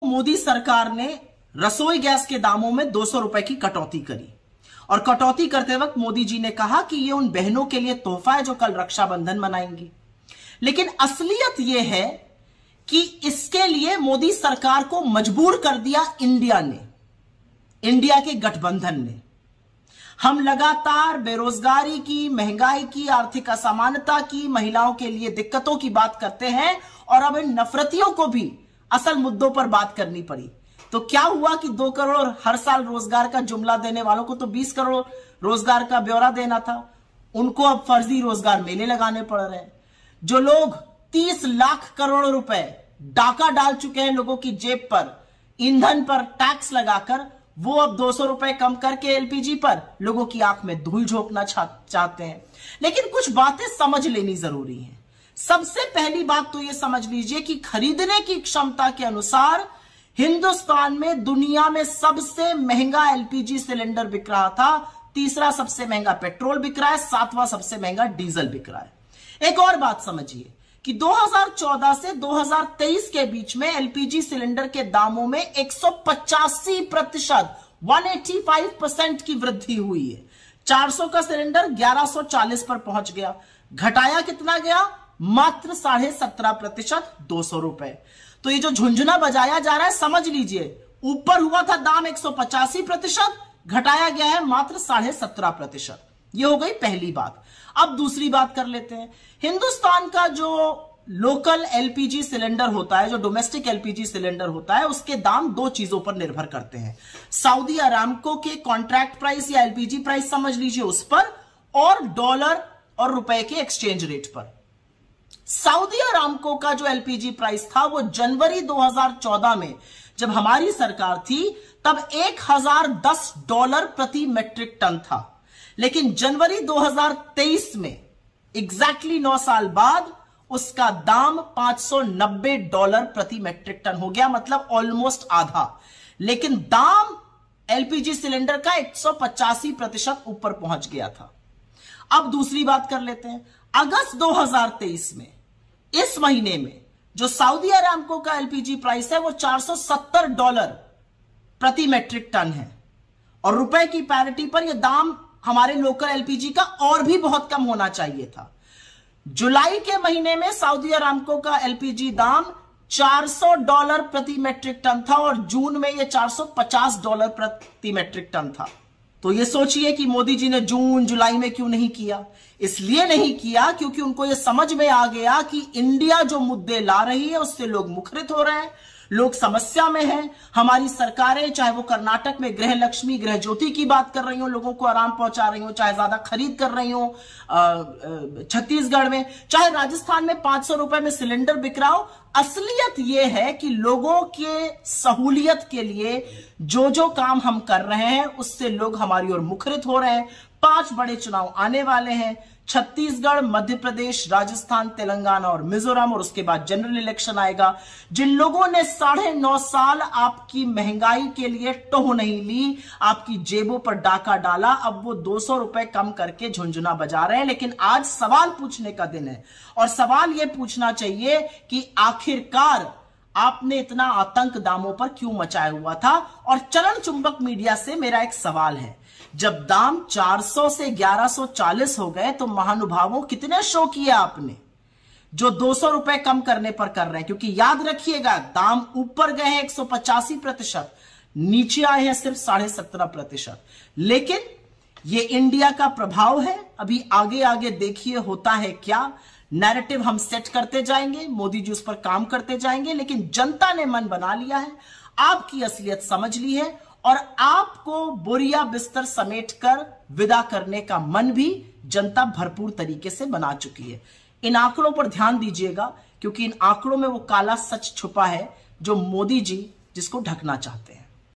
मोदी सरकार ने रसोई गैस के दामों में 200 रुपए की कटौती करी और कटौती करते वक्त मोदी जी ने कहा कि यह उन बहनों के लिए तोहफा है जो कल रक्षाबंधन मनाएंगी। लेकिन असलियत यह है कि इसके लिए मोदी सरकार को मजबूर कर दिया इंडिया के गठबंधन ने। हम लगातार बेरोजगारी की, महंगाई की, आर्थिक असमानता की, महिलाओं के लिए दिक्कतों की बात करते हैं और अब इन नफरतियों को भी असल मुद्दों पर बात करनी पड़ी। तो क्या हुआ कि 2 करोड़ हर साल रोजगार का जुमला देने वालों को तो 20 करोड़ रोजगार का ब्यौरा देना था, उनको अब फर्जी रोजगार मेले लगाने पड़ रहे हैं। जो लोग 30 लाख करोड़ रुपए डाका डाल चुके हैं लोगों की जेब पर, ईंधन पर टैक्स लगाकर, वो अब 200 रुपए कम करके एलपीजी पर लोगों की आंख में धूल झोंकना चाहते हैं। लेकिन कुछ बातें समझ लेनी जरूरी है। सबसे पहली बात तो यह समझ लीजिए कि खरीदने की क्षमता के अनुसार हिंदुस्तान में दुनिया में सबसे महंगा एलपीजी सिलेंडर बिक रहा था, तीसरा सबसे महंगा पेट्रोल बिक रहा है, 7वां सबसे महंगा डीजल बिक रहा है। एक और बात समझिए कि 2014 से 2023 के बीच में एलपीजी सिलेंडर के दामों में 185%, 185% की वृद्धि हुई है। 400 का सिलेंडर 1140 पर पहुंच गया। घटाया कितना गया? मात्र 17.5%, 200 रुपए। तो ये जो झुंझुना बजाया जा रहा है, समझ लीजिए, ऊपर हुआ था दाम 185%, घटाया गया है मात्र 17.5%। ये हो गई पहली बात। अब दूसरी बात कर लेते हैं। हिंदुस्तान का जो लोकल एलपीजी सिलेंडर होता है, जो डोमेस्टिक एलपीजी सिलेंडर होता है, उसके दाम 2 चीजों पर निर्भर करते हैं। सऊदी अरामको के कॉन्ट्रैक्ट प्राइस या एलपीजी प्राइस समझ लीजिए उस पर, और डॉलर और रुपए के एक्सचेंज रेट पर। सऊदी अरामको का जो एलपीजी प्राइस था वो जनवरी 2014 में जब हमारी सरकार थी तब $1010 प्रति मेट्रिक टन था। लेकिन जनवरी 2023 में एग्जैक्टली 9 साल बाद उसका दाम $590 प्रति मेट्रिक टन हो गया, मतलब ऑलमोस्ट आधा। लेकिन दाम एलपीजी सिलेंडर का 185% ऊपर पहुंच गया था। अब दूसरी बात कर लेते हैं। अगस्त 2023 में, इस महीने में, जो सऊदी अरामको का एलपीजी प्राइस है वो $470 प्रति मेट्रिक टन है, और रुपए की पैरिटी पर यह दाम हमारे लोकल एलपीजी का और भी बहुत कम होना चाहिए था। जुलाई के महीने में सऊदी अरामको का एलपीजी दाम $400 प्रति मेट्रिक टन था और जून में यह $450 प्रति मेट्रिक टन था। तो ये सोचिए कि मोदी जी ने जून जुलाई में क्यों नहीं किया? इसलिए नहीं किया क्योंकि उनको यह समझ में आ गया कि इंडिया जो मुद्दे ला रही है उससे लोग मुखरित हो रहे हैं, लोग समस्या में हैं। हमारी सरकारें, चाहे वो कर्नाटक में गृह लक्ष्मी, गृह ज्योति की बात कर रही हो, लोगों को आराम पहुंचा रही हो, चाहे ज्यादा खरीद कर रही हो छत्तीसगढ़ में, चाहे राजस्थान में 500 रुपए में सिलेंडर बिक रहा हो, असलियत यह है कि लोगों के सहूलियत के लिए जो जो काम हम कर रहे हैं उससे लोग हमारी ओर मुखरित हो रहे हैं। 5 बड़े चुनाव आने वाले हैं, छत्तीसगढ़, मध्य प्रदेश, राजस्थान, तेलंगाना और मिजोरम, और उसके बाद जनरल इलेक्शन आएगा। जिन लोगों ने 9.5 साल आपकी महंगाई के लिए टोह नहीं ली, आपकी जेबों पर डाका डाला, अब वो 200 रुपए कम करके झुंझुना बजा रहे हैं। लेकिन आज सवाल पूछने का दिन है, और सवाल यह पूछना चाहिए कि आखिरकार आपने इतना आतंक दामों पर क्यों मचाया हुआ था। और चलन चुंबक मीडिया से मेरा एक सवाल है, जब दाम 400 से 1140 हो गए तो महानुभावों कितने शो किए आपने, जो 200 रुपए कम करने पर कर रहे हैं? क्योंकि याद रखिएगा, दाम ऊपर गए हैं 185%, नीचे आए हैं सिर्फ 17.5%। लेकिन ये इंडिया का प्रभाव है। अभी आगे आगे देखिए होता है क्या। नैरेटिव हम सेट करते जाएंगे, मोदी जी उस पर काम करते जाएंगे, लेकिन जनता ने मन बना लिया है, आपकी असलियत समझ ली है, और आपको बोरिया बिस्तर समेटकर विदा करने का मन भी जनता भरपूर तरीके से बना चुकी है। इन आंकड़ों पर ध्यान दीजिएगा, क्योंकि इन आंकड़ों में वो काला सच छुपा है जो मोदी जी जिसको ढकना चाहते हैं।